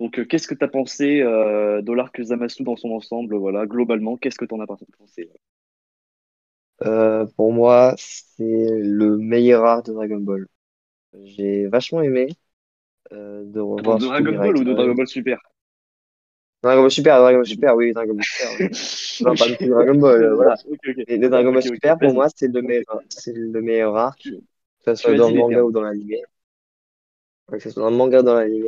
Donc, qu'est-ce que tu as pensé de l'arc Zamasu dans son ensemble? Voilà, globalement, qu'est-ce que tu en as pensé? Pour moi, c'est le meilleur arc de Dragon Ball. J'ai vachement aimé de Attends, revoir de surtout Dragon Mirai Ball ou de Dragon Trunks. Ball Super? Dragon Ball De- Super, oui, Dragon Ball Super. Non, pas non Ok, plus Dragon Ball, voilà. ok, ok, Mais le Dragon Ball ok, ok. Super, pour Vas-y, moi, c'est le meilleur arc, tu, que ce tu soit as dans dit le les manga termes. ou dans l'anime. Que ce soit dans le manga ou dans l'anime.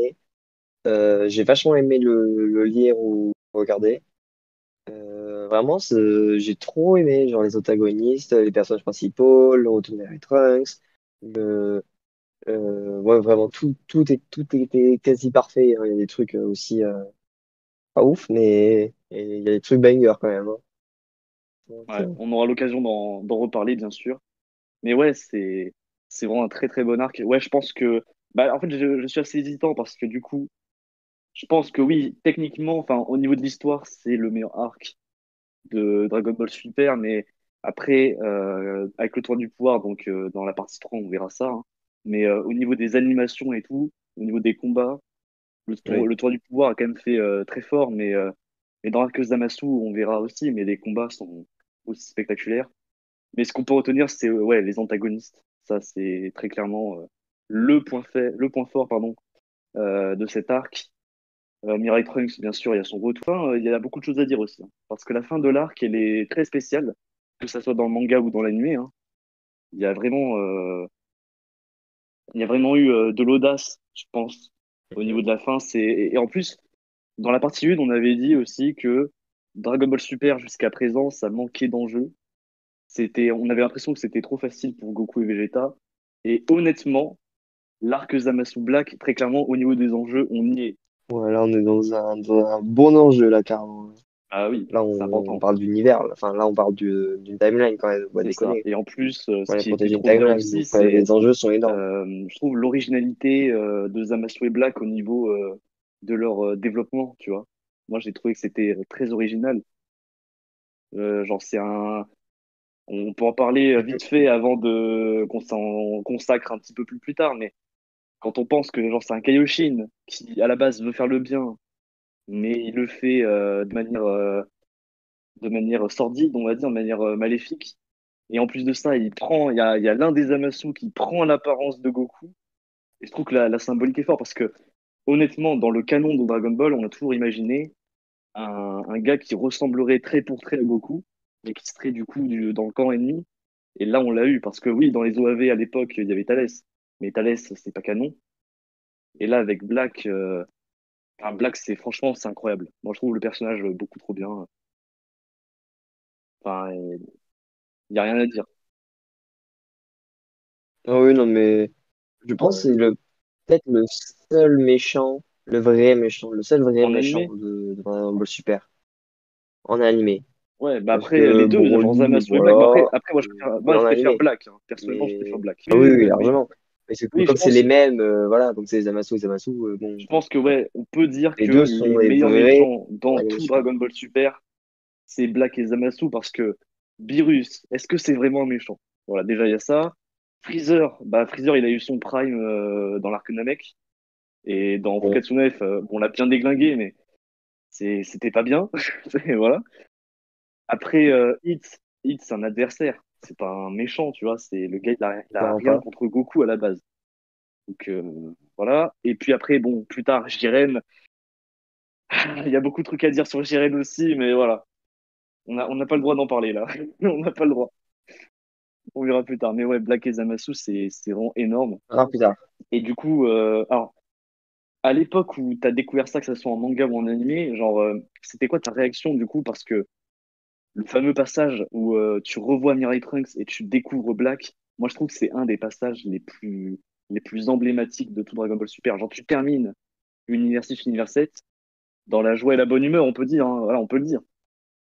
J'ai vachement aimé le lire ou regarder. Vraiment, j'ai trop aimé, genre les antagonistes, les personnages principaux, le retour de Mirai Trunks, ouais, vraiment, tout était quasi parfait, hein. Il y a des trucs aussi pas ouf, mais il y a des trucs bangers quand même, hein. Donc, Ouais, on aura l'occasion d'en reparler, bien sûr. Mais ouais, c'est vraiment un très très bon arc. Ouais, je pense que. Bah, en fait, je suis assez hésitant parce que du coup, je pense que oui, techniquement, enfin, au niveau de l'histoire, c'est le meilleur arc de Dragon Ball Super, mais après, avec le tour du pouvoir, donc dans la partie 3 on verra ça, hein. Mais au niveau des animations et tout, au niveau des combats, oui. le tour du pouvoir a quand même fait très fort, mais dans Arc Zamasu, on verra aussi, mais les combats sont aussi spectaculaires. Mais ce qu'on peut retenir, c'est ouais, les antagonistes. Ça, c'est très clairement le point fort, pardon, de cet arc. Mirai Trunks, bien sûr, il y a son retour. Enfin, il y a beaucoup de choses à dire aussi, hein. Parce que la fin de l'arc, elle est très spéciale, que ça soit dans le manga ou dans l'anime, hein. Il y a vraiment, euh, il y a vraiment eu de l'audace, je pense, au niveau Mhm. de la fin. Et en plus, dans la partie 1, on avait dit aussi que Dragon Ball Super, jusqu'à présent, ça manquait d'enjeux. On avait l'impression que c'était trop facile pour Goku et Vegeta. Et honnêtement, l'arc Zamasu Black, très clairement, au niveau des enjeux, on y est. Ouais, là, on est dans un bon enjeu, là, carrément. Ah oui, Là, c'est on important. parle d'univers, là. Enfin, là, on parle d'une timeline, quand même, on va C'est ça. déconner. Et en plus, On ce va qui était protéger une trop bien timeline, aussi, donc c'est, les enjeux sont énormes. je trouve, l'originalité de Zamasu et Black au niveau de leur développement, tu vois. Moi, j'ai trouvé que c'était très original. Genre, on peut en parler vite fait avant de qu'on s'en consacre un petit peu plus tard, mais quand on pense que genre c'est un Kaioshin qui à la base veut faire le bien, mais il le fait de manière sordide, on va dire, de manière maléfique. Et en plus de ça, il y a l'un des Zamasu qui prend l'apparence de Goku. Et je trouve que la symbolique est forte parce que, honnêtement, dans le canon de Dragon Ball, on a toujours imaginé un gars qui ressemblerait trait pour trait à Goku, mais qui serait du coup dans le camp ennemi. Et là, on l'a eu parce que oui, dans les OAV à l'époque, il y avait Thalès, mais Thalès, c'est pas canon. Et là, avec Black, Black, c'est franchement, c'est incroyable. Moi, je trouve le personnage beaucoup trop bien. Enfin, il y a rien à dire. Ah oui, non, mais je pense que c'est peut-être le seul méchant, le vrai méchant, le seul vrai En méchant animé, de Dragon Ball Super en animé. ouais, bah Parce après, les que deux, bon, genre lui, Zamasu et Black. Mais voilà, après oui, moi, je en préfère animé. Black, hein. Personnellement, je préfère Mais Black. ah Oui, oui, oui, oui, oui, oui. largement. Mais c'est que Oui, comme c'est les mêmes, voilà, donc c'est Zamasu, bon, je pense que, ouais, on peut dire les que deux les sont les meilleurs vrais méchants dans Dragon Ball tout Super. Dragon Ball Super, c'est Black et Zamasu parce que Beerus, est-ce que c'est vraiment un méchant? Voilà, déjà, il y a ça. Freezer, bah, Freezer, il a eu son prime dans l'arc Namek. Et dans Bon, Fukatsu F, bon, on l'a bien déglingué, mais c'était pas bien. Voilà. Après, Hit, c'est un adversaire. C'est pas un méchant, tu vois. C'est le gars, il a clairement rien pas. contre Goku à la base. Donc, voilà. Et puis après, bon, plus tard, Jiren. Il y a beaucoup de trucs à dire sur Jiren aussi, mais voilà. On n'a pas le droit d'en parler, là. On n'a pas le droit. On verra plus tard. Mais ouais, Black et Zamasu, c'est vraiment énorme. Ah, plus tard. Et du coup, alors, à l'époque où tu as découvert ça, que ce soit en manga ou en animé, genre, c'était quoi ta réaction, du coup? Parce que le fameux passage où tu revois Mirai Trunks et tu découvres Black, moi je trouve que c'est un des passages les plus emblématiques de tout Dragon Ball Super. Genre tu termines Univers 6, Univers 7 dans la joie et la bonne humeur, on peut dire, hein, voilà, on peut le dire.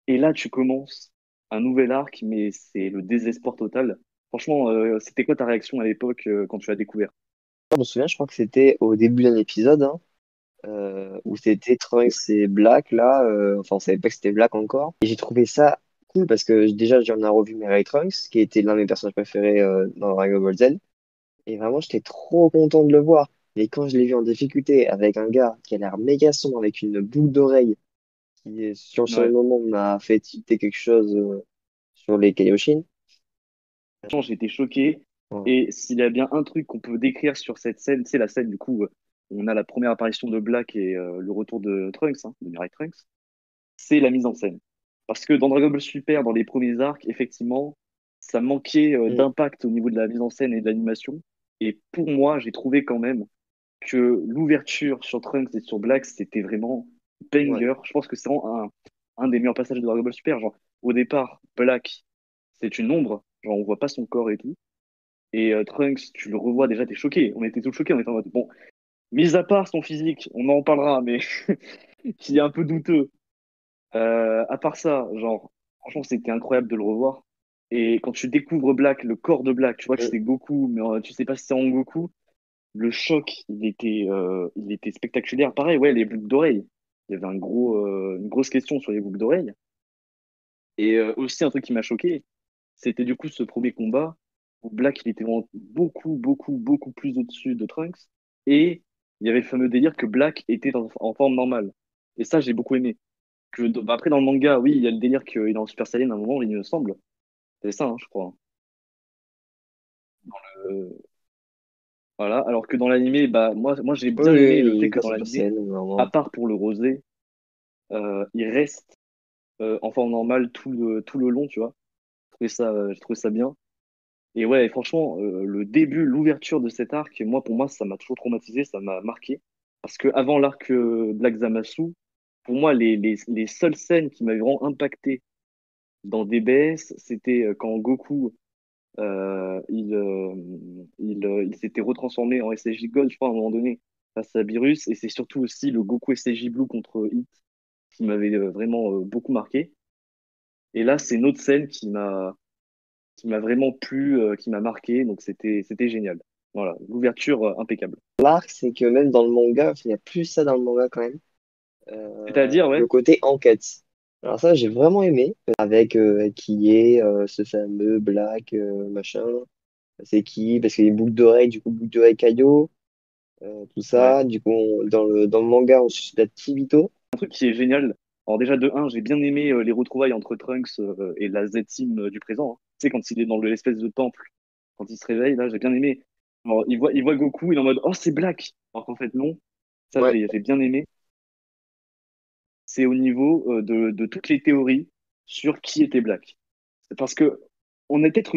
Et là tu commences un nouvel arc, mais c'est le désespoir total. Franchement, c'était quoi ta réaction à l'époque quand tu l'as découvert? Je me souviens, je crois que c'était au début d'un épisode, hein, où c'était Trunks et Black, là, enfin, on savait pas que c'était Black encore. Et j'ai trouvé ça cool parce que déjà, j'en ai revu Mirai Trunks, qui était l'un de mes personnages préférés dans Dragon Ball Z. Et vraiment, j'étais trop content de le voir. Mais quand je l'ai vu en difficulté avec un gars qui a l'air méga sombre avec une boucle d'oreille qui, sur le Ouais. moment, m'a fait tilter quelque chose sur les Kaioshin. Franchement, j'ai été choqué. Voilà. Et s'il y a bien un truc qu'on peut décrire sur cette scène, c'est la scène du coup, on a la première apparition de Black et le retour de Trunks, hein, de Mirai Trunks, c'est la mise en scène. Parce que dans Dragon Ball Super, dans les premiers arcs, effectivement, ça manquait Mm, d'impact au niveau de la mise en scène et de l'animation. Et pour moi, j'ai trouvé quand même que l'ouverture sur Trunks et sur Black, c'était vraiment ouais. banger. Je pense que c'est vraiment un des meilleurs passages de Dragon Ball Super. Genre, au départ, Black, c'est une ombre, genre on voit pas son corps et tout. Et Trunks, tu le revois déjà, t'es choqué. On était tous choqués, on était en mode, bon, mis à part son physique, on en parlera, mais qui est un peu douteux. À part ça, genre, franchement, c'était incroyable de le revoir. Et quand tu découvres Black, le corps de Black, tu vois que Mm. c'est Goku, mais tu sais pas si c'est en Goku. Le choc, il était spectaculaire. Pareil, ouais, les boucles d'oreilles. Il y avait une grosse question sur les boucles d'oreilles. Et aussi, un truc qui m'a choqué, c'était du coup ce premier combat où Black, il était vraiment beaucoup plus au-dessus de Trunks. Et il y avait le fameux délire que Black était en forme normale. Et ça, j'ai beaucoup aimé. Bah, après, dans le manga, oui, il y a le délire qu'il est en Super Saiyan à un moment, il me semble. C'est ça, hein, je crois. Euh, voilà. Alors que dans l'animé, bah, moi j'ai Oui, bien oui, aimé le oui, il fait est que pas dans Super l'animé, Saiyan, à vraiment. part pour le rosé, il reste en forme normale tout le long, tu vois. J'ai trouvé ça bien. Et ouais, franchement, le début, l'ouverture de cet arc, moi, pour moi, ça m'a toujours traumatisé, ça m'a marqué. Parce que avant l'arc Black Zamasu, pour moi, les seules scènes qui m'avaient vraiment impacté dans DBS, c'était quand Goku, il s'était retransformé en SSJ God, je crois, à un moment donné, face à Beerus. Et c'est surtout aussi le Goku SSJ Blue contre Hit qui m'avait vraiment beaucoup marqué. Et là, c'est une autre scène qui m'a vraiment plu, qui m'a marqué. Donc c'était génial. Voilà, l'ouverture impeccable. L'arc, c'est que même dans le manga, il y a plus ça dans le manga quand même. C'est-à-dire, Le ouais. côté enquête. Alors ça, j'ai vraiment aimé. Avec qui est ce fameux Black machin. C'est qui? Parce qu'il y a une boucle d'oreille, du coup, boucle d'oreille Kaido, tout Ouais. ça. Du coup, dans le manga, on suit la Tibito. Un truc qui est génial. Alors déjà, de un, j'ai bien aimé les retrouvailles entre Trunks et la Z-Team du présent, hein. Tu sais, quand il est dans l'espèce de temple, quand il se réveille, là, j'ai bien aimé. Alors, il voit Goku, il est en mode, oh, c'est Black. Alors qu'en fait, non. Ça, Ouais, j'ai bien aimé. C'est au niveau de toutes les théories sur qui était Black. C'est parce que on a peut-être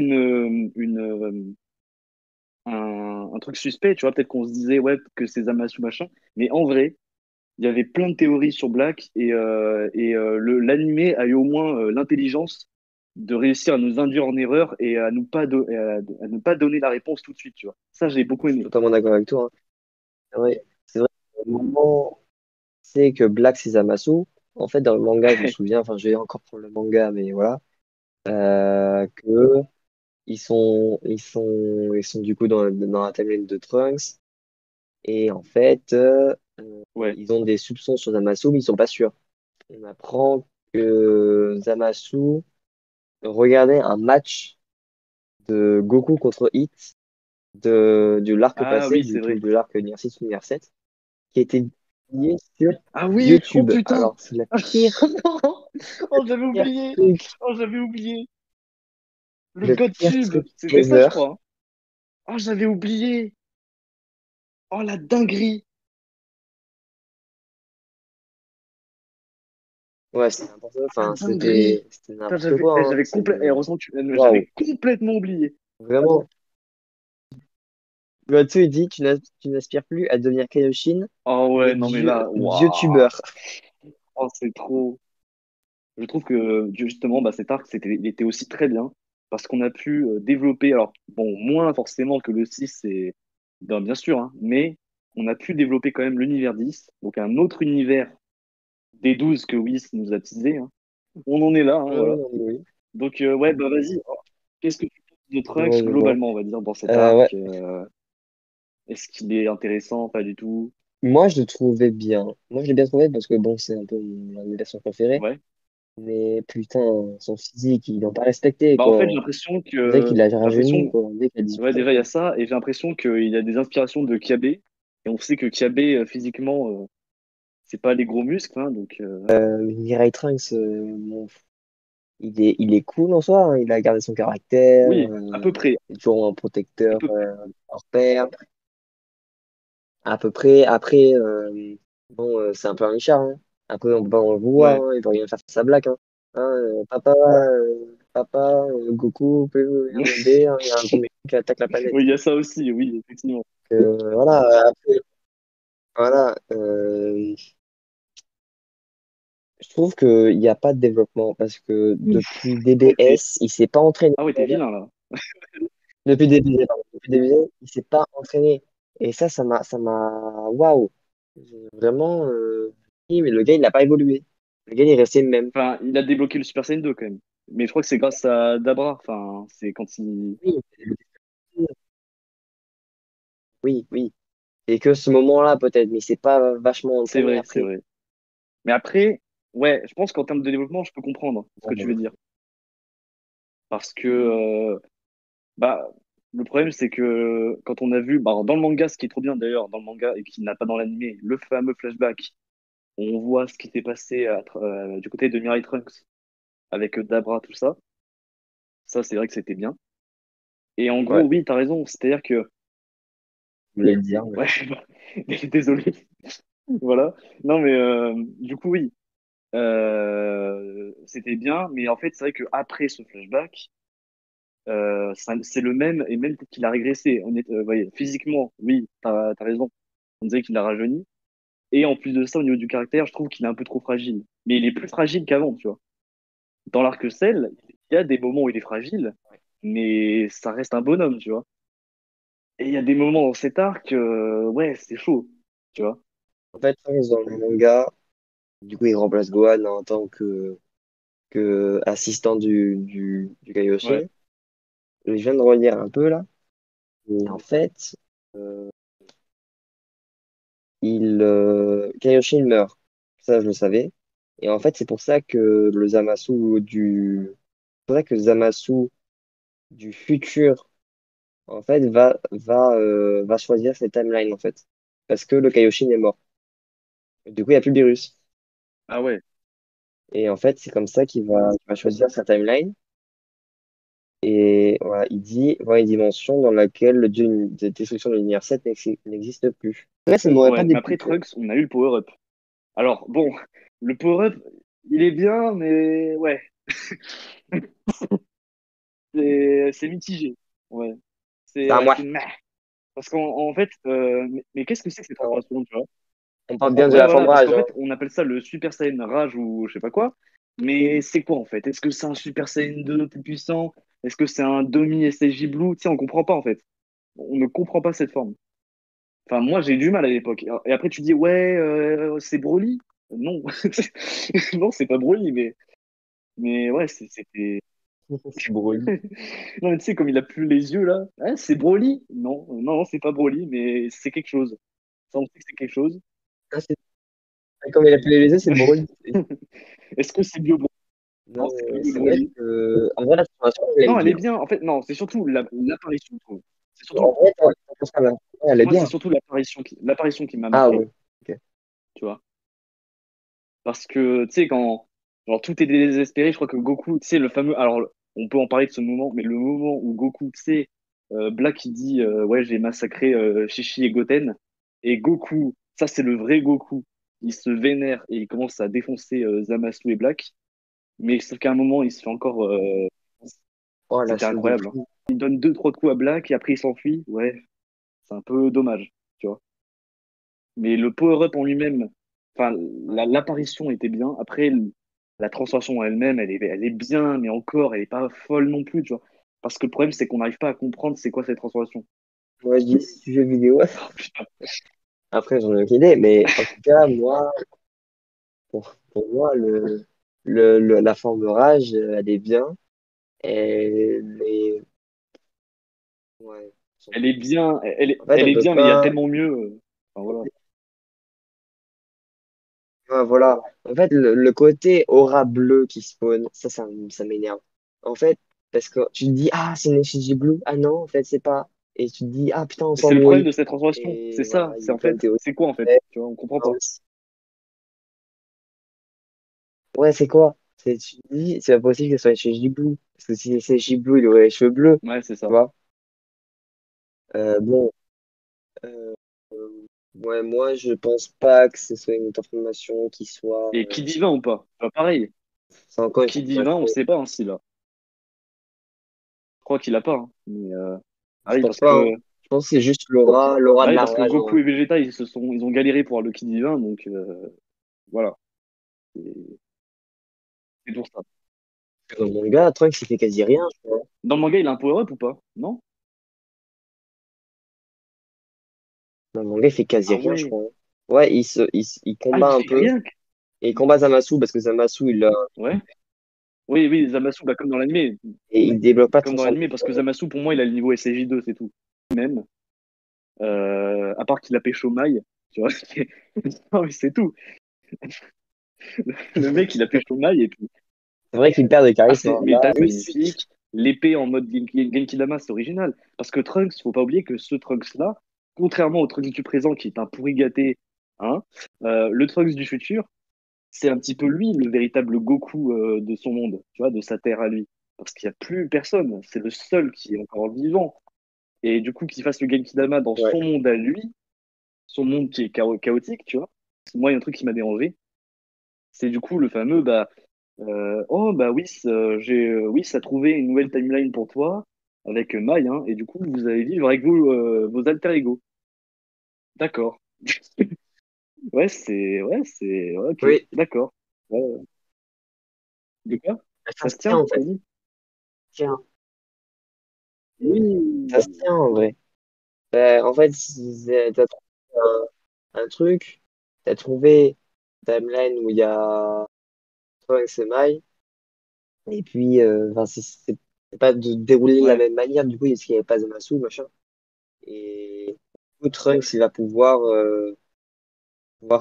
un truc suspect, tu vois, peut-être qu'on se disait, ouais, que c'est Zamasu, machin. Mais en vrai, il y avait plein de théories sur Black l'animé a eu au moins l'intelligence de réussir à nous induire en erreur et à ne pas donner la réponse tout de suite, tu vois. Ça, j'ai beaucoup je suis aimé. totalement d'accord avec toi, hein. C'est vrai, au moment, c'est que Black c'est Zamasu. En fait, dans le manga, je me souviens, enfin, je vais encore prendre le manga, mais voilà, que ils sont du coup dans la timeline de Trunks. Et en fait, Ouais. ils ont des soupçons sur Zamasu, mais ils sont pas sûrs. On apprend que Zamasu regardait un match de Goku contre Hit de l'arc Ah passé, oui, du c'est tout vrai. de l'arc Univers 6, Univers 7, qui était lié sur Ah oui, oh YouTube. putain! Alors, c'est la pire, Oh, j'avais pire oublié! truc, Oh, j'avais oublié! Le le pire GodTube! truc C'était ça, je ever. crois, hein. Oh, j'avais oublié! Oh, la dinguerie! Ouais, c'était n'importe quoi. La Enfin, dinguerie! c'était Putain, n'importe quoi, hein. heureusement, j'avais Waouh, complètement oublié. vraiment. Goatsu, il dit, tu n'aspires plus à devenir Kaioshin, Oh mais ouais, non mais là, vieux waouh! tubeur. Oh, c'est trop. Je trouve que justement, bah, cet arc, il était aussi très bien parce qu'on a pu développer, alors bon, moins forcément que le 6 ben, bien sûr, hein, mais on a pu développer quand même l'univers 10, donc un autre univers des 12 que Whis nous a teasé, hein. On en est là, hein, Oui, oui, voilà. non, mais oui. Donc ouais, bah vas-y. Oh, qu'est-ce que tu penses de Je vois, Trunks je vois. globalement, on va dire, dans cet Ouais. arc? Est-ce qu'il est intéressant? Pas du tout. Moi, je le trouvais bien. Moi, je l'ai bien trouvé parce que bon, c'est un peu mon version préférée. Ouais. Mais putain, son physique, ils l'ont pas respecté, Bah en fait, quoi. On dirait qu'il a j'ai rajeuni, l'impression quoi. On dirait qu'il a ouais, 18 ans, déjà, il y a quoi. ça, et j'ai l'impression qu'il y a des inspirations de Kiabe, Et on sait que Kiabe, physiquement, c'est pas les gros muscles, hein, donc Mirai Trunks, bon, il est cool en soi, hein. Il a gardé son caractère, oui, à peu près, il est toujours un à protecteur peu près. hors pair, à peu près. Après, bon, c'est un peu un Richard, hein. Après, on peut pas en vouloir, Ouais. hein. Il peut rien faire face à Black, hein. Hein, papa, Goku, peut rien aider, hein. Il y a un gros méchant qui attaque la planète. Oui, il y a ça aussi, oui, effectivement. Voilà, après, voilà. Je trouve qu'il n'y a pas de développement parce que depuis Ok. DBS, il s'est pas entraîné. Ah ouais, t'es vilain là. Depuis DBS, pardon. Depuis DBS, il s'est pas entraîné. Et waouh. Vraiment, oui, mais le gars, il n'a pas évolué. Le gars, il est resté le même. Enfin, il a débloqué le Super Saiyan 2 quand même. Mais je crois que c'est grâce à Dabra. Enfin, c'est quand il. Oui, oui, oui. Et que ce moment-là, peut-être, mais il s'est pas vachement C'est entraîné vrai, c'est après. vrai. Mais après, ouais, je pense qu'en termes de développement, je peux comprendre ce que tu veux Bon, dire. Parce que, bah, le problème, c'est que quand on a vu, bah, dans le manga, ce qui est trop bien d'ailleurs, dans le manga et qui n'a pas dans l'animé, le fameux flashback, on voit ce qui s'est passé du côté de Mirai Trunks avec Dabra, tout ça. Ça, c'est vrai que c'était bien. Et en ouais, gros, oui, t'as raison. C'est-à-dire que, je voulais le dire, mais ouais, désolé. Voilà. Non, mais du coup, oui. C'était bien, mais en fait, c'est vrai qu'après ce flashback, c'est le même, et même peut-être qu'il a régressé. Ouais, physiquement, oui, t'as raison. On disait qu'il a rajeuni. Et en plus de ça, au niveau du caractère, je trouve qu'il est un peu trop fragile. Mais il est plus fragile qu'avant, tu vois. Dans l'arc Cell, il y a des moments où il est fragile, mais ça reste un bonhomme, tu vois. Et il y a des moments dans cet arc, ouais, c'est chaud, tu vois. en fait, dans le manga, du coup, il remplace Gohan en tant que assistant du Ouais. Kaioshin. Je viens de relire un peu là. Et en fait, euh, Kaioshin meurt. Ça, je le savais. Et en fait, c'est pour ça que le Zamasu c'est pour ça que le Zamasu du futur, en fait, va choisir ses timelines, en fait. Parce que le Kaioshin est mort. Du coup, il n'y a plus le virus. Ah ouais. Et en fait, c'est comme ça qu'il va choisir sa timeline. Et voilà, il dit, voilà une dimension dans laquelle le dieu de destruction de l'univers 7 n'existe plus. Là, ça ne m'aurait pas Ouais. Mais après déplu. Trunks, on a eu le power-up. Alors, bon, le power-up, il est bien, mais ouais, c'est mitigé. Ouais. C'est un moi. C'est meh. Parce qu'en fait, mais qu'est-ce que c'est que cette transformation, tu vois? On parle bien de Ouais, la forme voilà, parce rage, qu'en hein. fait, on appelle ça le Super Saiyan Rage ou je sais pas quoi. Mais c'est quoi en fait? Est-ce que c'est un Super Saiyan 2 plus puissant? Est-ce que c'est un demi SSJ Blue? Tu sais, on comprend pas en fait. On ne comprend pas cette forme. Enfin, moi, j'ai eu du mal à l'époque. Et après, tu dis, ouais, c'est Broly? Non. Non, c'est pas Broly, mais ouais, c'était. C'est Broly. Non, mais tu sais, comme il a plus les yeux là, hein, c'est Broly? Non, non, c'est pas Broly, mais c'est quelque chose. Ça, on sait que c'est quelque chose. Ah, comme il a appelé les yeux, c'est Broly. Est-ce que c'est Bio Broly? Non, Non, c'est pas Bio c'est vrai Broly. que, en vrai, la transformation, je l'aime Non, elle est bien. bien. En fait, non, c'est surtout l'apparition, je trouve. C'est En surtout, vrai, elle est moi, c'est bien. surtout l'apparition qui m'a Ah marqué, ouais. Ok. tu vois. Parce que, tu sais, quand genre, tout est désespéré, je crois que Goku, tu sais, le fameux. Alors, on peut en parler de ce moment, mais le moment où Goku, tu sais, Black, il dit ouais, j'ai massacré Shishi et Goten. Et Goku, ça, c'est le vrai Goku. Il se vénère et il commence à défoncer Zamasu et Black. Mais sauf qu'à un moment, il se fait encore. Oh, la C'était cheveux de incroyable, hein. fou. Il donne deux, trois coups à Black et après, il s'enfuit. Ouais, c'est un peu dommage, tu vois. Mais le power-up en lui-même, enfin, l'apparition était bien. Après, la transformation en elle-même, elle est bien, mais encore, elle est pas folle non plus, tu vois. Parce que le problème, c'est qu'on n'arrive pas à comprendre c'est quoi cette transformation. Moi, je dis sujet vidéo. Oh, putain. Après, j'en ai aucune idée, mais en tout cas, moi, pour moi, la forme de rage, elle est bien. Elle est, ouais. Elle est bien, En fait, elle on est peut bien, mais il y a pas. tellement mieux. Enfin, voilà. Ouais, voilà. En fait, le côté aura bleu qui spawn, ça m'énerve. En fait, parce que tu te dis, ah, c'est une SG Blue. Ah non, en fait, c'est pas. et tu te dis, ah putain, on Mais c'est le problème s'embrouille. de cette transformation. C'est Et ça. voilà, C'est il en est plein de fait, théories. c'est quoi en fait? Ouais, Tu vois, on comprend ah pas. ouais, c'est quoi? Tu te dis, c'est pas possible que ce soit chez Ghibli. Parce que si c'est Ghibli, il aurait les cheveux bleus, Ouais, c'est tu ça. vois. Bon, euh, euh, ouais, moi, je pense pas que ce soit une information qui soit. Et qui dit 20 ou pas? Bah, pareil. C'est encore une Qui dit 20, on information. sait pas hein, s'il a. Je crois qu'il a pas. Hein. Ah Je oui, pense parce pas, que hein. Je pense que c'est juste l'aura bah de oui, la parce que rage. Goku et Vegeta, ils ont galéré pour avoir le Ki divin, donc voilà. C'est c'est pour ça. Dans le manga, Trunks, il fait quasi rien, je crois. Dans le manga, il a un power-up ou pas? Non? Dans le manga, il fait quasi Ah rien, je ouais. crois. Ouais, il Ah, il combat un fait peu. rien. Et il combat Zamasu parce que Zamasu, Ouais. Oui, oui, Zamasu, bah, comme dans l'animé. et il débloque pas Comme trop dans son l'animé, parce que pouvoir. Zamasu, pour moi, il a le niveau SJ2, c'est tout. Même. À part qu'il a pécho Mai, tu vois. Non, mais c'est tout. Le mec, il a pécho Mai et puis. C'est vrai qu'il perd de Ah, charisme, hein. mais Là, t'as lui, si. magnifique. L'épée en mode Genki Dama, c'est original. Parce que Trunks, faut pas oublier que ce Trunks-là, contrairement au Trunks du présent qui est un pourri gâté, hein, le Trunks du futur, c'est un petit peu lui, le véritable Goku de son monde, tu vois, de sa terre à lui. Parce qu'il n'y a plus personne. C'est le seul qui est encore vivant. Et du coup, qu'il fasse le Genki Dama dans Ouais, son monde à lui, son monde qui est chaotique, tu vois. Moi, il y a un truc qui m'a dérangé, c'est du coup le fameux bah oh bah oui, oui, ça a trouvé une nouvelle timeline pour toi avec Mai, hein, et du coup vous allez vivre avec vos alter ego. D'accord. Ouais, ok, oui, d'accord. Ouais. De quoi? ça Ça se se tient tient, en fait. Tony? Tiens, ça se Oui. tient en vrai. En fait, t'as trouvé un truc, t'as trouvé une timeline où il y a Trunks et Mai, et puis, enfin, c'est pas de dérouler de la Ouais. même manière, du coup, parce qu'il n'y avait pas Zamasu, machin. Et du coup, Trunks, il va pouvoir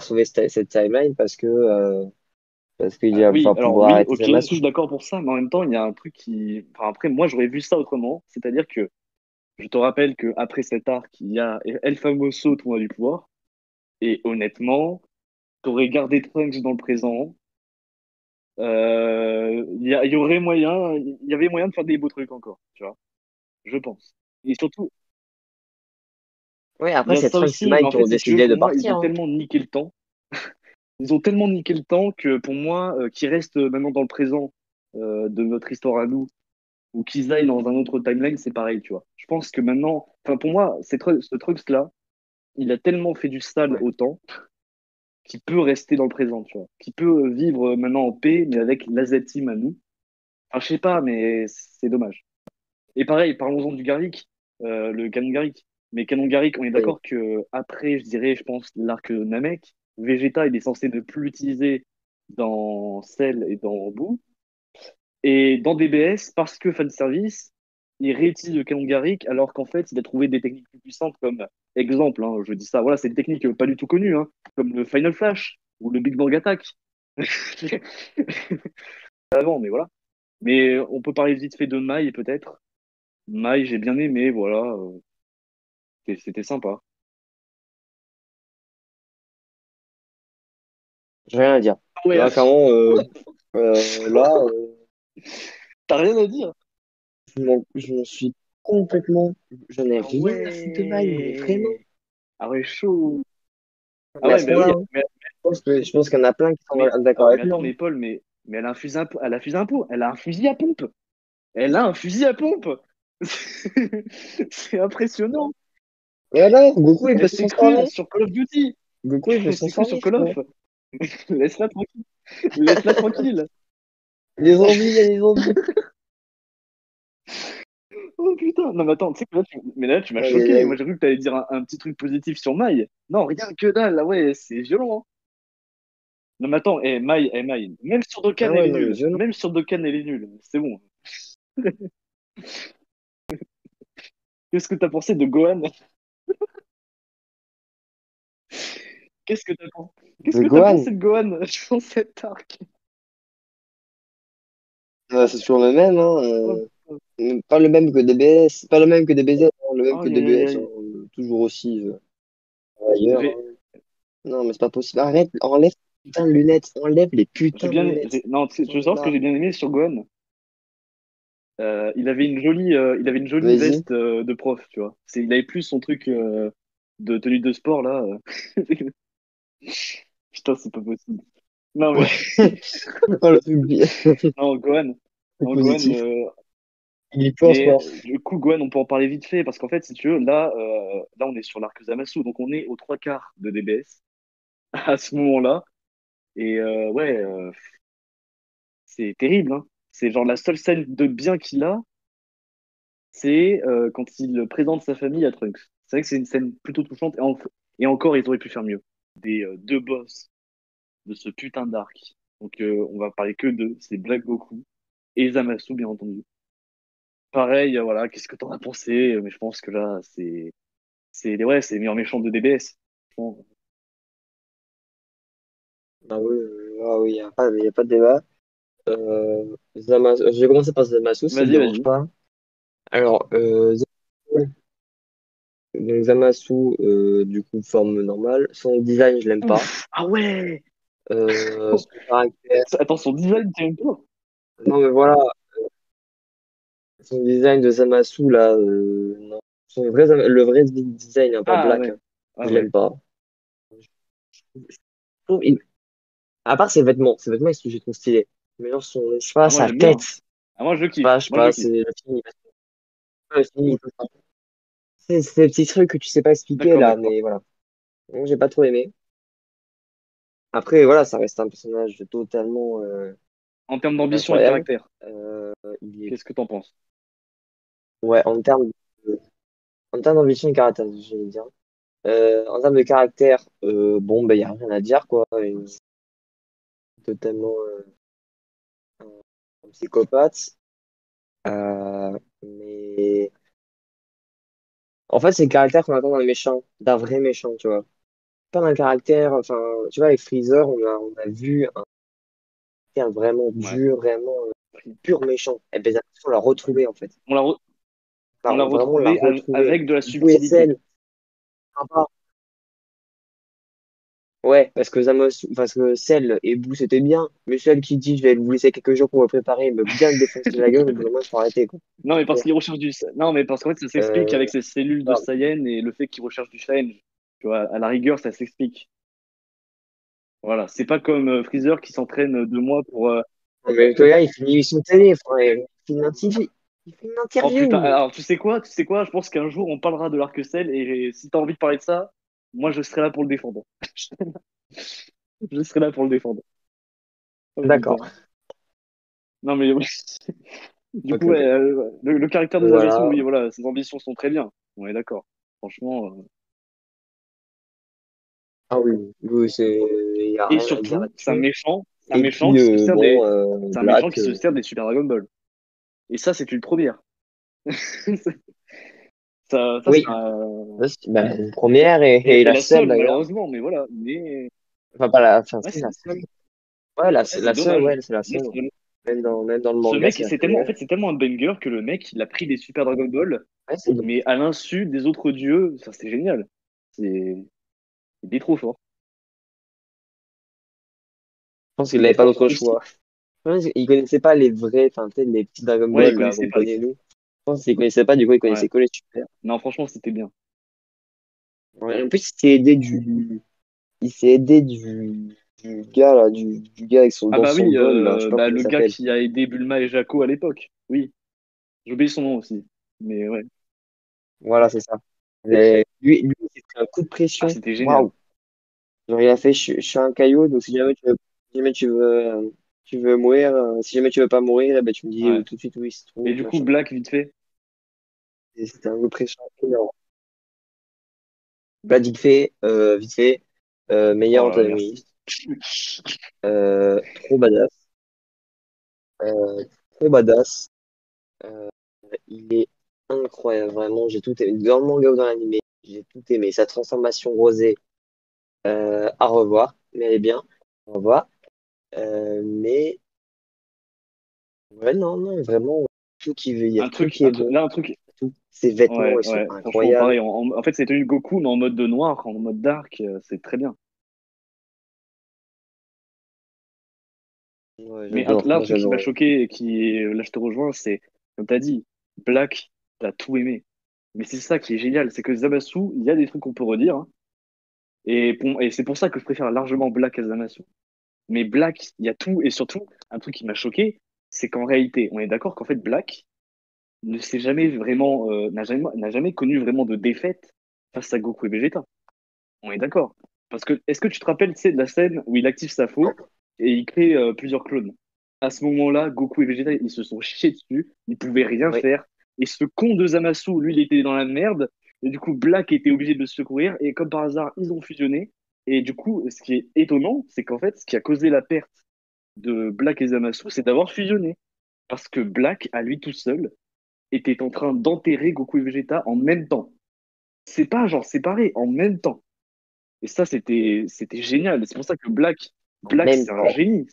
sauver cette timeline parce qu'il Oui, va alors pouvoir oui, arrêter ok, je Zamasu. suis d'accord pour ça, mais en même temps, il y a un truc qui. Enfin, après, moi, j'aurais vu ça autrement. C'est-à-dire que je te rappelle qu'après cet arc, il y a El Famoso tournoi du pouvoir. Et honnêtement, t'aurais gardé Trunks dans le présent. Il y aurait moyen, il y avait moyen de faire des beaux trucs encore, tu vois, je pense. Et surtout, Ouais, il après, y a c'est ça Trunks et aussi, mais Mai en qui fait, ont si tu veux, décidé de pour moi, ils partir, ont hein. tellement niqué le temps. Ils ont tellement niqué le temps que pour moi, qu'ils restent maintenant dans le présent de notre histoire à nous, ou qu'ils aillent dans un autre timeline, c'est pareil, tu vois. Je pense que maintenant, enfin, pour moi, ce Trunks-là, il a tellement fait du sale Ouais. au temps qu'il peut rester dans le présent, tu vois. Qu'il peut vivre maintenant en paix, mais avec la Z-Team à nous. Enfin, je sais pas, mais c'est dommage. Et pareil, parlons-en du Garlic, le canon Garlic. Mais canon Garlic, on est Oui. d'accord que après, je dirais, je pense, l'arc Namek, Vegeta, il est censé ne plus l'utiliser dans Cell et dans Boo. Et dans DBS, parce que fanservice, il réutilise le canon Garrick alors qu'en fait, il a trouvé des techniques plus puissantes comme exemple, hein, je dis ça, voilà, c'est des techniques pas du tout connues, hein, comme le Final Flash ou le Big Bang Attack. Avant, mais voilà. Mais on peut parler vite fait de Mai peut-être. Mai, j'ai bien aimé, voilà, c'était sympa. J'ai rien à dire. Ah ouais, Là, clairement, là, t'as rien à dire. je m'en suis complètement. Je n'ai Ah rien à foutre de Mai, mais vraiment. ouais. Ah ouais, chaud. Ah Mais à ouais, ce mais point-là, oui, hein. Je pense qu'il y en a plein qui sont d'accord mais avec moi, attends, hein. mais Paul, mais elle a un fusil à, elle a un fusil à pompe, elle a un fusil à pompe. Elle a un fusil à pompe. C'est impressionnant. Et alors, Goku, il peut Elle se s'est crue transformer. sur Call of Duty. Goku, il peut Elle se s'est crue sur transformer, Call frérot. of. Laisse-la tranquille. Laisse-la tranquille. Les zombies, il y a des zombies. Oh putain. Non, mais attends, tu sais que là, mais là, tu m'as Aïe, aïe, choqué. Moi, aïe. j'ai cru que tu allais dire un petit truc positif sur Mai. Non, rien que dalle. Là, ouais, c'est violent, hein. Non, mais attends, Mai. Même sur Ah Dokkan, elle ouais, est non, mais nulle. violent. Même sur Dokkan, elle est nulle. C'est bon. Qu'est-ce que t'as pensé de Gohan? Qu'est-ce que t'as pensé? Qu'est-ce De que t'as Gohan, pensé de Gohan dans cet arc? c'est toujours le même, hein. Oh, Pas le même que DBS, pas le même que DBZ, hein. même que Aïe, aïe, aïe, DBS, hein, aïe. toujours aussi ailleurs, J'ai hein. Non, mais c'est pas possible. Arrête, enlève les putains de lunettes, enlève les j'ai putains de bien, lunettes. non, tu J'en veux ai savoir ce que marre. j'ai bien aimé sur Gohan? Il avait une jolie Vas-y. veste de prof, tu vois. Il avait plus son truc de tenue de sport là. Putain, c'est pas possible. Non mais Ouais. Oh, le truc non, Gohan, truc non, Gohan. positif. Il est plus en Mais sport. du coup, Gohan, on peut en parler vite fait parce qu'en fait, si tu veux, là, on est sur l'arc Zamasu, donc on est aux trois quarts de DBS à ce moment-là. Et ouais, c'est terrible, hein. C'est genre la seule scène de bien qu'il a, c'est quand il présente sa famille à Trunks. C'est vrai que c'est une scène plutôt touchante et encore, ils auraient pu faire mieux. Des deux boss de ce putain d'arc. Donc, on va parler que d'eux, c'est Black Goku et Zamasu, bien entendu. Pareil, voilà, qu'est-ce que t'en as pensé? Mais je pense que là, c'est les meilleurs méchants de DBS. Bon, Ah oui, y a pas de débat. Je vais commencer par Zamasu, si ça te vas-y, dérange vas-y. pas. Alors, donc Zamasu, du coup, forme normale. Son design, je l'aime pas. Ouf, ah ouais! Son caractère, Attends, son design, t'aimes pas? non mais voilà, son design de Zamasu, là, non. Le vrai design, hein, pas Ah Black, ouais, hein, ah je ouais. l'aime pas. Je trouve, à part ses vêtements, ils sont j'ai trop stylés. Mais genre, je sais pas, Ah, moi, sa j'aime bien. tête, Ah, moi, je je sais kiffe. pas, je sais Moi, je pas, kiffe. c'est le film. Le film, c'est des petits trucs que tu sais pas expliquer, D'accord, là, d'accord. mais voilà. Donc, j'ai pas trop aimé. Après, voilà, ça reste un personnage totalement En termes d'ambition et de incroyable. caractère, Euh, il est, qu'est-ce que t'en penses? ouais, en termes d'ambition et caractère, je vais dire. En termes de caractère, bon, ben, il n'y a rien à dire, quoi. Il est totalement un psychopathe. Mais en fait, c'est le caractère qu'on attend d'un méchant, d'un vrai méchant, tu vois. Pas d'un caractère, enfin, tu vois, avec Freezer, on a vu un caractère vraiment Ouais. dur, vraiment pur méchant. Et ben, on l'a retrouvé, en fait. On l'a re- on l'a Vraiment, on l'a retrouvé retrouvé. avec de la Vous et subtilité. Cell, sympa. Ouais, parce que Cell et Boo, c'était bien. Mais Cell qui dit, je vais vous laisser quelques jours pour me préparer, me bien le défoncer la gueule, au bout d'un moment, il faut arrêter, quoi. Non, mais parce qu'il recherche du. Non, mais parce qu'en fait, ça s'explique Euh, avec ses cellules de Saiyan et le fait qu'il recherche du Saiyan. Tu vois, à la rigueur, ça s'explique. Voilà. C'est pas comme Freezer qui s'entraîne 2 mois pour. Non, mais le gars, il finit son télé, frère. Il fait une interview. Il fait une Oh putain, interview. alors tu sais quoi? Tu sais quoi? Je pense qu'un jour, on parlera de l'Arc-Ciel et si t'as envie de parler de ça, moi, je serai là pour le défendre. Je serai là pour le défendre. Oh D'accord. putain. Non, mais oui. Du Ok, coup, ouais, ok. le caractère de Zamasu, Voilà. oui, voilà, ses ambitions sont très bien. On est d'accord. Franchement. Ah oui, oui, il n'y a Et rien à dire surtout, là-dessus. c'est un Et méchant puis, qui se sert bon, c'est un méchant Black, qui se sert des Super Dragon Ball. Et ça, c'est une première. Ça, c'est oui, bah, une première et et la la seule seule, d'ailleurs. malheureusement, mais voilà. Mais Enfin, pas la, enfin, ouais, si, la seule. Ouais, c'est la seule, dommage. ouais, c'est la Ouais, seule. Même dans le ce manga, mec, c'est la c'est tellement, en première. fait, c'est tellement un banger que le mec, il a pris des Super Dragon Ball, Ouais, c'est bon. mais à l'insu des autres dieux. Ça, c'est génial. C'est, il est trop fort. Je pense qu'il n'avait pas d'autre Aussi. choix. Ouais, il connaissait pas les vrais, enfin, tu sais, les petits Dragon Ouais, il Ball là connaissait qu'on pas. connaît nous. Je pense qu'il connaissait pas, du coup, il Ouais. connaissait que les super. Non, franchement, c'était bien. Ouais, en plus, il s'est aidé du gars là, du gars avec son Ah dans bah son oui, bol là, je sais pas bah comment il le gars s'appelle. qui a aidé Bulma et Jaco à l'époque. Oui, j'ai oublié son nom aussi. Mais ouais. Voilà, c'est ça. Et lui, il s'est pris un coup de Ah, pression. c'était génial. Waouh! Genre, il a fait, je suis un caillou, donc si jamais tu veux mourir, si jamais tu veux pas mourir, eh ben, tu me dis Ouais. tout de suite où il se Et trouve, du coup, machin. Black, vite fait. Et c'était un coup de pression énorme. Bah, vite fait, meilleur Oh là là, merci. antagoniste, trop badass, trop badass. Euh, il est incroyable, vraiment. J'ai tout aimé. Dans le manga ou dans l'animé, j'ai tout aimé. Sa transformation rosée, à revoir, mais elle est bien. Au revoir. Mais ouais, non, non, vraiment, il y a tout qui est bon. Un truc, tout. Ses vêtements, Ouais, ils sont ouais, franchement, incroyables. pareil. En fait, c'est tenue de Goku, mais en mode de noir, en mode dark, c'est très bien. Ouais, Mais j'adore, là, un moi truc qui m'a j'adore. choqué et qui, là, je te rejoins, c'est, comme t'as dit, Black, t'as tout aimé. Mais c'est ça qui est génial, c'est que Zamasu, il y a des trucs qu'on peut redire, hein, et c'est pour ça que je préfère largement Black à Zamasu. Mais Black, il y a tout, et surtout, un truc qui m'a choqué, c'est qu'en réalité, on est d'accord qu'en fait, Black ne s'est jamais vraiment, n'a jamais connu vraiment de défaite face à Goku et Vegeta. On est d'accord. Parce que, est-ce que tu te rappelles, tu sais, de la scène où il active sa faux et il crée plusieurs clones? À ce moment-là, Goku et Vegeta, ils se sont chiés dessus, ils pouvaient rien Oui, faire. Et ce con de Zamasu, lui, il était dans la merde. Et du coup, Black était obligé de se secourir. Et comme par hasard, ils ont fusionné. Et du coup, ce qui est étonnant, c'est qu'en fait, ce qui a causé la perte de Black et Zamasu, c'est d'avoir fusionné. Parce que Black, à lui tout seul, était en train d'enterrer Goku et Vegeta en même temps. C'est pas genre séparé, en même temps. Et ça, c'était génial. C'est pour ça que en Black, même c'est un temps. génie.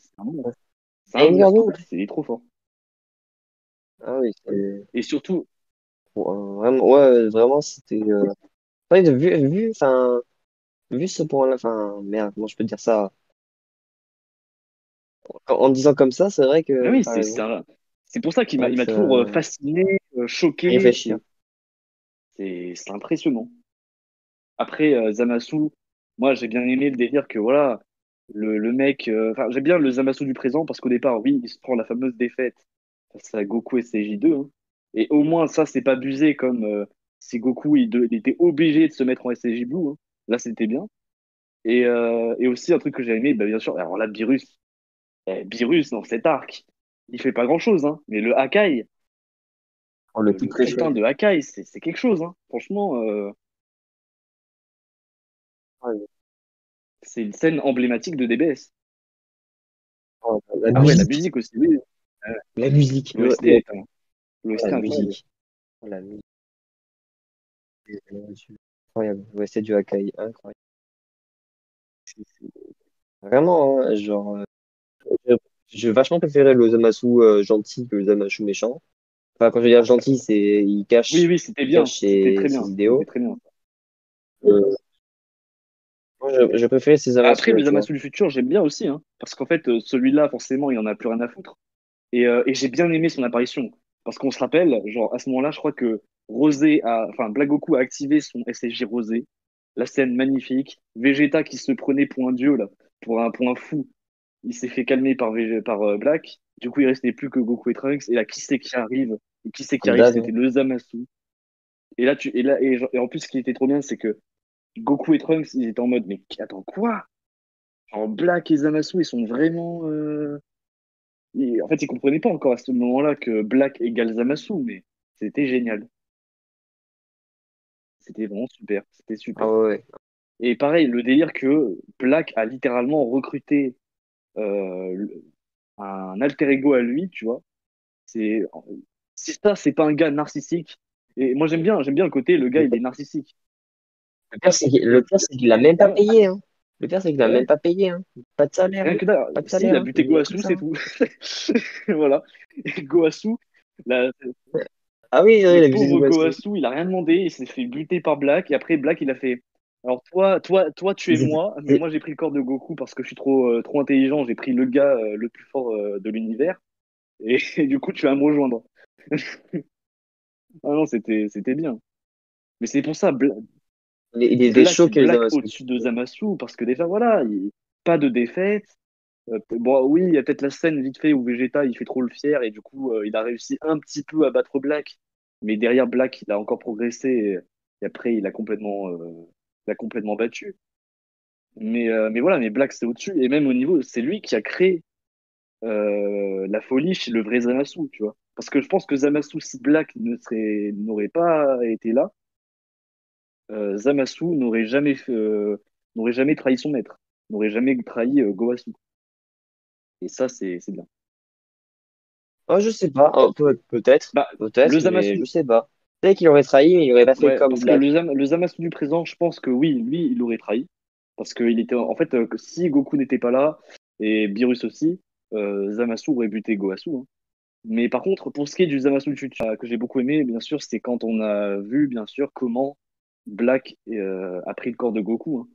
C'est un Banger monstre. Noodle. C'est il est trop fort. Ah oui, c'est Et surtout, vraiment, ouais, vraiment, c'était. Ouais, enfin, vu ce point-là, enfin, merde, comment je peux dire ça? En disant comme ça, c'est vrai mais que oui, t'as raison. c'est pour ça C'est vrai il que m'a ça toujours fasciné, fait choqué. réfléchir. C'est impressionnant. Après, Zamasu, moi, j'ai bien aimé le délire que voilà, le mec, enfin, j'aime bien le Zamasu du présent parce qu'au départ, oui, il se prend la fameuse défaite face à Goku et CJ2, hein. Et au moins, ça, c'est pas abusé comme si Goku, il était obligé de se mettre en SCJ Blue, hein. Là, c'était bien. Et aussi, un truc que j'ai aimé, bah, bien sûr, alors là, Beerus, dans cet arc, il fait pas grand-chose, hein. Mais le Hakai, Oh, le le titre putain échec. de Hakai, c'est quelque chose, hein. Franchement, Ouais, c'est une scène emblématique de DBS. oh, la Ah ouais, la musique, musique aussi, oui. la musique, L'OST est, l'OST la est incroyable. musique, oh, la musique, incroyable. Ouais, c'est du Akai, incroyable. Vraiment, hein, genre, je- j'ai vachement préféré le Zamasu gentil que le Zamasu méchant. Enfin, quand je veux dire gentil, c'est Oui, oui, c'était il bien. cache C'était très ses bien. C'était idéaux. très bien. Euh, moi, je préférais ces Après, Zamasu, le tu vois. Zamasu du futur, j'aime bien aussi, hein. Parce qu'en fait, celui-là, forcément, il en a plus rien à foutre. Et j'ai bien aimé son apparition. Parce qu'on se rappelle, genre, à ce moment-là, je crois que enfin, Blagoku a activé son SSJ Rosé. La scène magnifique. Vegeta qui se prenait pour un dieu, là, pour un fou. Il s'est fait calmer par Black. Du coup, il restait plus que Goku et Trunks. Et là, qui c'est qui arrive? Et qui c'est qui arrive? Daz, C'était hein. le Zamasu. Et en plus, ce qui était trop bien, c'est que Goku et Trunks, ils étaient en mode, mais attends, quoi? Genre, Black et Zamasu, ils sont vraiment. En fait, ils comprenaient pas encore à ce moment-là que Black égale Zamasu, mais c'était génial. C'était vraiment super. C'était Ah super. ouais, ouais. Et pareil, le délire que Black a littéralement recruté euh, le- un alter ego à lui, tu vois. C'est Si ça, c'est pas un gars narcissique. Et moi, j'aime bien le côté, le gars, il est narcissique. Le pire, c'est qu'il a même pas Ouais, payé, hein. Le pire, c'est qu'il a même ouais. pas payé, hein. Pas de salaire, Rien hein. que là, Pas de si, il salaire, a hein. buté Il est comme Goasu, ça, c'est hein. tout. Voilà. Et Goasu, là, Ah oui, le il a visé pauvre Iguazu. Goasu, il a rien demandé, il s'est fait buter par Black, et après Black, il a fait. Alors toi, tu es Ils étaient- moi, mais moi j'ai pris le corps de Goku parce que je suis trop intelligent, j'ai pris le gars le plus fort de l'univers, et, et du coup tu vas me rejoindre. Ah non, c'était bien. Mais c'est pour ça, il était chaud que les Black Zamasu. au-dessus de Zamasu, parce que déjà voilà, pas de défaite. Bon, oui, il y a peut-être la scène vite fait où Vegeta il fait trop le fier et du coup il a réussi un petit peu à battre Black, mais derrière Black il a encore progressé et après il a complètement battu. Mais voilà, mais Black c'est au-dessus et même au niveau, c'est lui qui a créé la folie chez le vrai Zamasu, tu vois. Parce que je pense que Zamasu, si Black n'aurait pas été là, Zamasu n'aurait jamais trahi son maître, n'aurait jamais trahi Gowasu. Et ça, c'est bien. Oh, je sais pas. Oh, Bah, le peut-être, mais je Zamasu, sais pas. Peut-être qu'il aurait trahi, mais il aurait pas fait ouais, comme parce que Black. Le Zamasu du présent, je pense que oui, lui, il aurait trahi. Parce qu'il était, en fait, que si Goku n'était pas là, et Beerus aussi, Zamasu aurait buté Goasu, hein. Mais par contre, pour ce qui est du Zamasu Chuchi, que j'ai beaucoup aimé, bien sûr, c'est quand on a vu, bien sûr, comment Black a pris le corps de Goku, hein.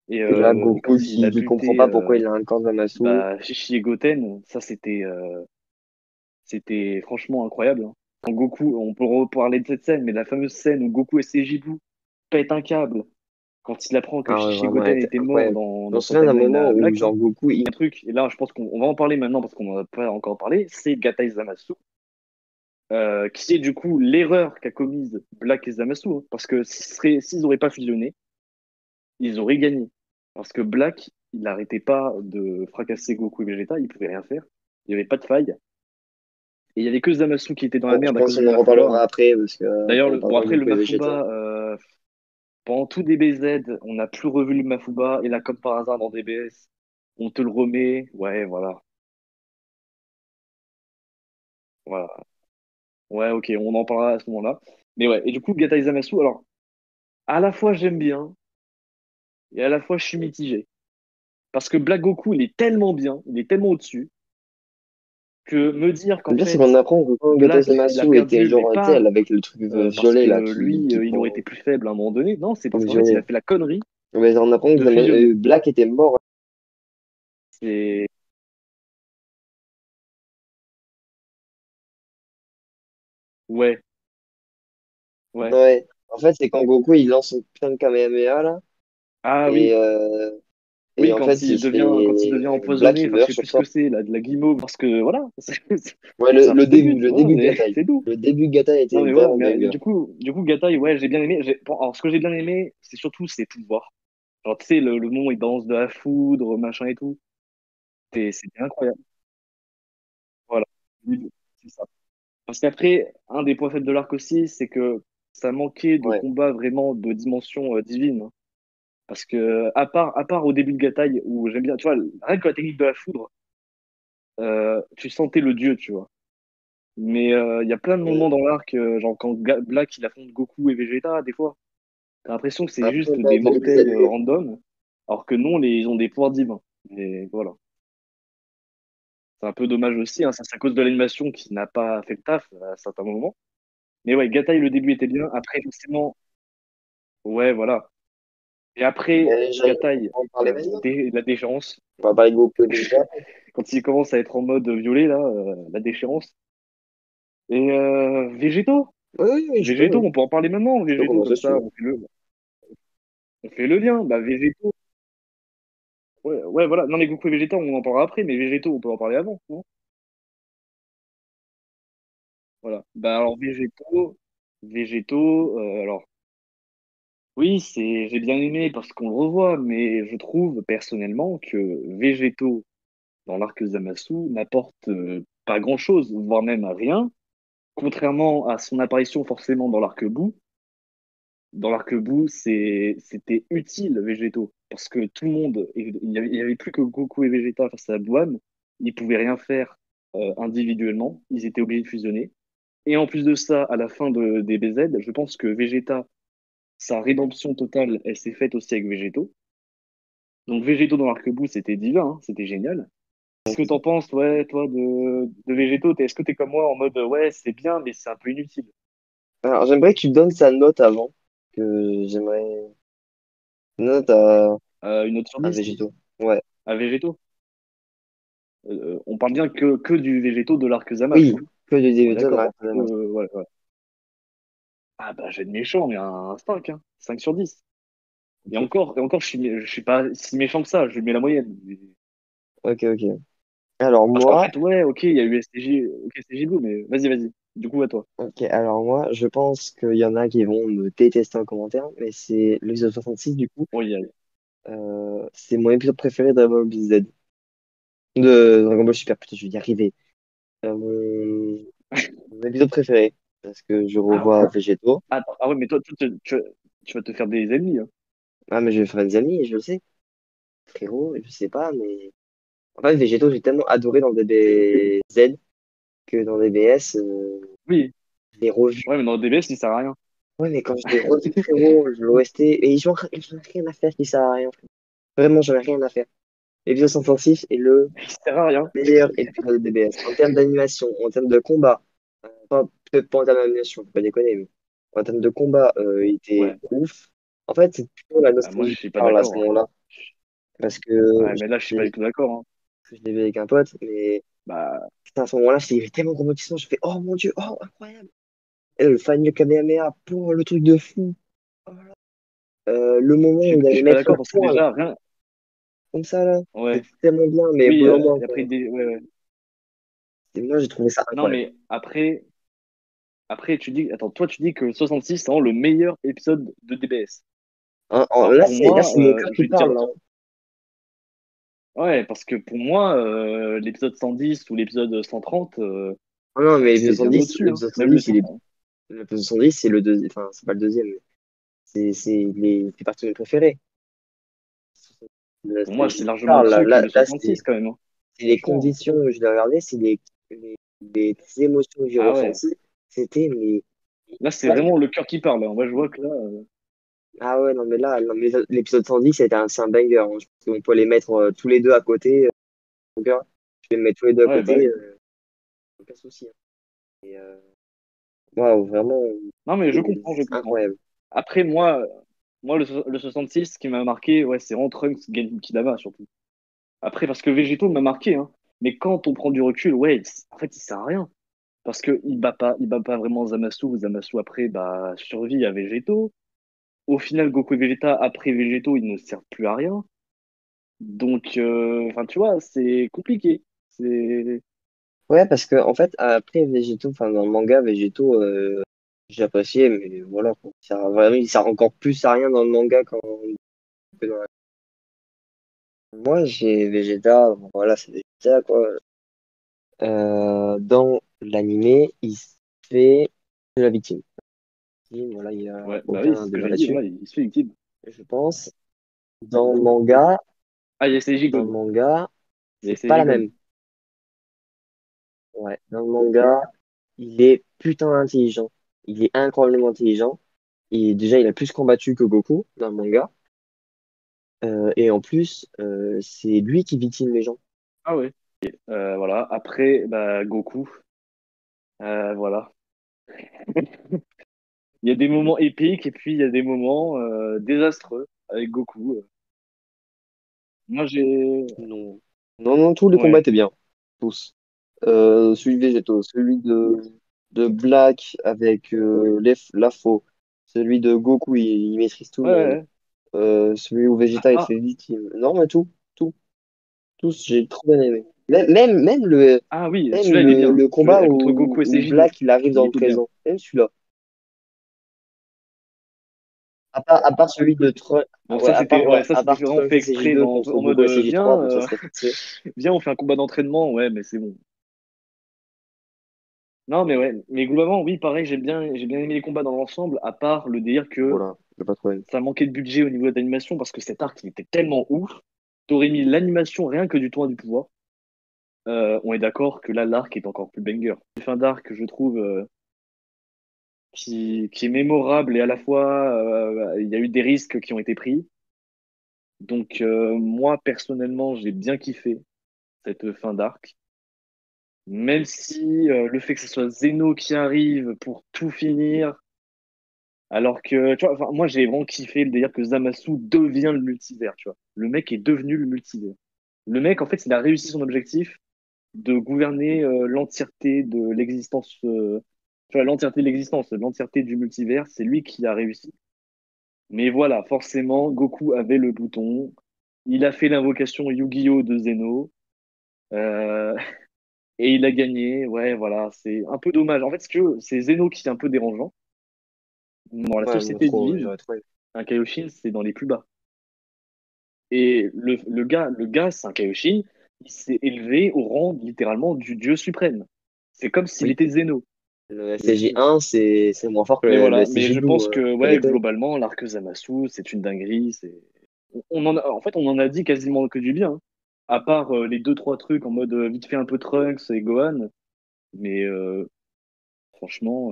Déjà, Et Goku quand il a qui comprend buté pas pourquoi il a un corps Zamasu. Shichi et Goten, ça c'était franchement incroyable, hein. Quand Goku, on peut reparler de cette scène, mais la fameuse scène où Goku et Sejibu pètent un câble, quand il apprend que Ah ouais, Shichi vraiment, elle Goten était était mort incroyable. Je m'en dans sa souviens d'un timeline moment à où, Black, là, genre, Goku, un truc, et là je pense qu'on va en parler maintenant parce qu'on n'en a pas encore parlé, c'est Gatai Zamasu, qui est du coup l'erreur qu'a commise Black et Zamasu, hein, parce que s'ils n'auraient pas fusionné, ils auraient gagné. Parce que Black, il n'arrêtait pas de fracasser Goku et Vegeta, il pouvait rien faire, il n'y avait pas de faille, et il y avait que Zamasu qui était dans la je merde à pense cause du qu'on en Mafuba, hein. reparlera après, parce que D'ailleurs, quand on bon parlera de après le Goku et Vegeta. Mafuba, pendant tout DBZ, on n'a plus revu le Mafuba, et là comme par hasard dans DBS, on te le remet, ouais voilà, voilà, ouais ok, on en parlera à ce moment-là. Mais ouais, et du coup Gatai Zamasu, alors à la fois j'aime bien, et à la fois je suis mitigé. Parce que Black Goku, il est tellement bien, il est tellement au-dessus, que me dire Le qu'en pire, c'est fait qu'on apprend que quand Gata Black, il a Zamasu était perdu, mais genre, tu sais, elle pas avec le truc parce violet, que là, lui, qui il aurait prend, été plus faible à un moment donné. Non, c'est qui parce qu'en fait, il a fusionnait. fait la connerie Mais on apprend que de fusionner. Black était mort. C'est ouais, ouais. Ouais. En fait, c'est quand Goku, il lance son putain de Kamehameha, là. Ah Et, oui, euh, et oui, en fait, il quand il devient fait Black, empoisonné, il enfin, je meurt sais sur plus ce ça. que c'est, de la guimauve, parce que voilà, Ouais, c'est un fils de pute, le voilà, début de Gatai. c'est tout. Le début de Gatai Non était mais voilà, vraiment mais banger. du coup, Gatai, ouais, j'ai bien aimé. Bon, alors, ce que j'ai bien aimé, c'est surtout ses pouvoirs. Genre, tu sais, le moment où il balance de la foudre, machin et tout. C'était incroyable. Voilà. C'est ça. Parce qu'après, un des points faibles de l'arc aussi, c'est que ça manquait de Ouais. combat vraiment de dimension divine, hein. Parce que, à part au début de Gataille, où j'aime bien, tu vois, rien que la technique de la foudre, tu sentais le dieu, tu vois. Mais il y a plein de moments Et dans l'arc, genre quand Black il affronte Goku et Vegeta, des fois, t'as l'impression que c'est après, juste bah, des t'as les mortels alliés. random, alors que non, ils ont des pouvoirs divins. Et voilà. C'est un peu dommage aussi, hein. Ça, c'est à cause de l'animation qui n'a pas fait le taf à certains moments. Mais ouais, Gataille, le début était bien. Après, forcément, ouais, voilà. Et après, Gataille, On va en parler maintenant. la déchéance. On va parler de Goku et Vegeta. Quand il commence à être en mode violet, là, la déchéance. Et Oui, oui, oui, je peux, Végétaux, on peut en parler maintenant. je peux Végétaux, commencer comme si tu ça, veux. on fait le lien. Bah, Végétaux, ouais, ouais, voilà. Non, mais Goku et Vegeta, on en parlera après, mais Végétaux, on peut en parler avant, non? Voilà. Bah, alors, Végétaux, alors, oui, j'ai bien aimé parce qu'on le revoit, mais je trouve personnellement que Végétaux dans l'arc Zamasu n'apporte pas grand-chose, voire même rien, contrairement à son apparition forcément dans l'arc Boo. Dans l'arc Boo, c'était utile Végétaux, parce que tout le monde, il y avait plus que Goku et Vegeta face à Gohan, ils pouvaient rien faire individuellement, ils étaient obligés de fusionner. Et en plus de ça, à la fin des BZ, je pense que Vegeta, sa rédemption totale, elle s'est faite aussi avec Végétaux. Donc Végétaux dans l'arc-bout, c'était divin, hein, c'était génial. Qu'est-ce que t'en penses, ouais, toi, de Végétaux? Est-ce que t'es comme moi en mode, ouais, c'est bien, mais c'est un peu inutile? Alors, j'aimerais que tu donnes sa note avant. Que j'aimerais. Note Une note sur à 10 Végéto. Ouais. à Végétaux? On parle bien que du Végétaux de l'arc Zamasu, Oui, hein. que du On est début de d'accord, la hein. Ouais, ouais. Ah bah, j'ai de méchant, mais un 5, hein. 5 sur 10. Ok, Et encore, je suis pas si méchant que ça, je lui mets la moyenne. ok, ok. Alors Parce qu'en moi, fait, ouais, ok, il y a eu STJ, ok, STJ Blue, mais vas-y, vas-y. Du coup, à toi. alors moi, je pense qu'il y en a qui vont me détester en commentaire, mais c'est l'épisode 66 du coup. Oui, allez. C'est mon épisode préféré de Dragon Ball Z. De Dragon Ball Super, putain, je vais y arriver. Mon épisode préféré, parce que je Ah, revois Végéto. ah ouais, mais toi, tu vas te faire des ennemis, hein. Ah, mais je vais faire des amis, je le sais. Frérot, je sais pas, mais. En fait, Végéto, j'ai tellement adoré dans DBZ que dans DBS, Oui, je l'ai revu. ouais, mais dans DBS, il sert à rien. Ouais, mais quand je l'ai revu, frérot, je l'OST, et j'en ai rien à faire qui sert à rien, frérot. Vraiment, j'en ai rien à faire. L'épisode 136 est le Il sert à rien. meilleur épisode de DBS. En termes d'animation, en termes de combat, peut-être pas en termes d'animation, faut pas déconner, mais en termes de combat, il était Ouais, ouf. En fait, c'est plutôt la bah, moi, je nostalgie qui suis pas parle à ce d'accord, hein. moment-là. Parce que Ouais, mais là, je suis pas du tout d'accord, hein. je l'ai vu avec un pote, mais Bah, putain, à ce moment-là, il y avait tellement de rebondissements, je fais, oh mon Dieu, oh, incroyable. Et le fan de Kamehameha, pour le truc de fou. Oh là là. Le moment où il je allait suis pas mettre le d'accord parce que poing, là, déjà, rien. comme ça, là, Ouais. c'était tellement bien, mais Oui, vraiment, et après, quoi. ouais, ouais. Et moi, j'ai trouvé ça Non, incroyable. mais après, tu dis, attends, toi, tu dis que 66, c'est vraiment le meilleur épisode de DBS. Hein, Alors, pour là, moi, c'est mon cœur je qui vais te dire, parle, là. ouais, parce que pour moi, l'épisode 110 ou l'épisode 130, Ah non, mais c'est bien au-dessus, hein. l'épisode Même le 110, 130. l'épisode 110, c'est le deuxième, enfin, c'est pas le deuxième, mais c'est partie de mes préférés. Pour moi, C'est c'est qui largement parle, au-dessus que le là, 66 quand même, hein. c'est les Franchement, hein. conditions où je l'ai regardé, les, les émotions que j'ai Ah ouais. ressenties, c'était, mais, Là, c'est vraiment le cœur qui parle, hein. Moi, je vois que là, ah ouais, non, mais là, non, mais l'épisode 110, c'est un banger, hein. Je pense qu'on peut les mettre tous les deux à côté. Donc, je vais les mettre tous les deux à ouais, bah côté, oui. aucun souci, hein. Et, waouh, vraiment, Non, mais je comprends, je c'est comprends. incroyable. Après, moi le 66, ce qui m'a marqué, ouais, c'est vraiment Trunks gagne Kidama, surtout. Après, parce que Végéto m'a marqué, hein. Mais quand on prend du recul, ouais, en fait, il sert à rien. Parce que il bat pas vraiment Zamasu. Zamasu, après, bah, survit à Végéto. Au final, Goku et Vegeta, après Végéto, ils ne servent plus à rien. Donc, enfin, tu vois, c'est compliqué. C'est. Ouais, parce que, en fait, après Végéto, enfin, dans le manga, Végéto, j'ai apprécié, mais voilà, quoi. Vraiment, il sert encore plus à rien dans le manga que dans la... Moi, j'ai Vegeta, bon, voilà, c'est Vegeta, quoi. Dans l'animé, il se fait de la victime. Voilà, il n'y a Ouais, bah oui, c'est aucun ce que débat j'allais dire. là-dessus, Voilà, il se fait victime. je pense. Dans le manga, Ah, il y a Seiji dans le God. manga, Il y a c'est pas Seiji la God. même. Ouais, dans le manga, il est putain intelligent. Il est incroyablement intelligent. Et déjà, il a plus combattu que Goku dans le manga. Et en plus, c'est lui qui victime les gens. Ah ouais. Voilà. Après, bah, Goku. Voilà. Il y a des moments épiques et puis il y a des moments désastreux avec Goku. Moi, j'ai. Non. Non, non, tous les combats Ouais. étaient bien. Tous. Celui de Végéto, celui de Black avec la faux, celui de Goku, il maîtrise tout le Ouais, ouais, monde. ouais. Celui où À Vegeta il part. fait victime. Non, mais tout, tous, j'ai trop bien aimé. Ah oui, Même celui-là, il est bien. le combat Contre Goku et où Seiji, Black il arrive il dans le était bien. présent. Même celui-là. À part celui de Trunks, Bon, ouais, ça, à c'était part vraiment Trunks fait et CJ exprès deux contre en mode Goku et CJ viens, trois bon, ça serait forcé. viens, on fait un combat d'entraînement. Ouais, mais c'est bon. Non, mais ouais. Mais globalement, oui, pareil, j'ai bien aimé les combats dans l'ensemble, à part le délire que Voilà, j'ai pas trouvé. ça manquait de budget au niveau de l'animation parce que cet arc, il était tellement ouf. T'aurais mis l'animation rien que du toit du pouvoir. On est d'accord que là, l'arc est encore plus banger. Une fin d'arc, je trouve, qui est mémorable et à la fois, il y a eu des risques qui ont été pris. Donc, moi, personnellement, j'ai bien kiffé cette fin d'arc. Même si le fait que ce soit Zeno qui arrive pour tout finir, alors que, tu vois, enfin, moi, j'ai vraiment kiffé le délire que Zamasu devient le multivers, tu vois. Le mec est devenu le multivers. Le mec, en fait, il a réussi son objectif de gouverner l'entièreté de l'existence, tu vois, l'entièreté de l'existence, l'entièreté du multivers, c'est lui qui a réussi. Mais voilà, forcément, Goku avait le bouton. Il a fait l'invocation Yu-Gi-Oh! De Zeno. euh, et il a gagné. Ouais, voilà, c'est un peu dommage. En fait, c'est Zeno qui est un peu dérangeant. Dans la Ouais, moi société trop, divine, j'aurais trouvé. un Kaioshin, c'est dans les plus bas. Et le gars, c'est un Kaioshin, il s'est élevé au rang littéralement du dieu suprême. C'est comme s'il Oui. était Zeno. Le Mais, SCJ 1, c'est moins fort que mais le voilà, mais SCJ je Blue, pense que pas ouais, déconner. globalement, l'arc Zamasu, c'est une dinguerie. En fait, on en a dit quasiment que du bien, hein. À part les deux, trois trucs en mode vite fait un peu Trunks et Gohan. Mais franchement.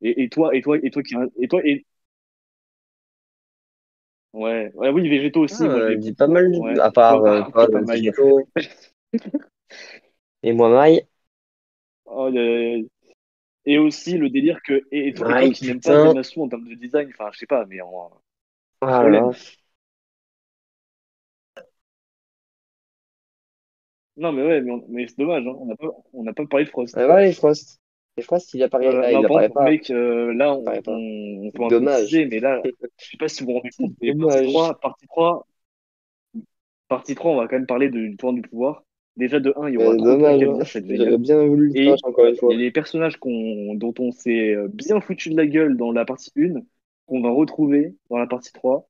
Et toi, et toi, et toi qui. Et toi, Ouais, ouais, oui, végétaux Ah, aussi, moi je les dit pas mal, ouais, à part toi, pas mal. Digito et moi, Maï. Oh, et aussi le délire que et toi Maï, qui n'aimes pas putain. Zamasu en termes de design, enfin je sais pas, mais un Ah là là. problème. Non mais ouais, mais c'est dommage, hein. On n'a pas parlé de Frost. Ah, voilà les Frost. Les Frost, il apparaît. Voilà. Ah, Non, il par apparaît contre, pas. mec, là Il apparaît pas. on peut C'est un peu dommage. teaser, mais là, je sais pas si vous vous rendez C'est compte, mais dommage. partie 3, on va quand même parler du tour du pouvoir. Déjà de un, il y aura Ouais, trop de trucs dommage, à hein. dire, c'est J'aurais génial. bien voulu le trash Et encore une il y a fois. des personnages dont on s'est bien foutu de la gueule dans la partie 1, qu'on va retrouver dans la partie 3.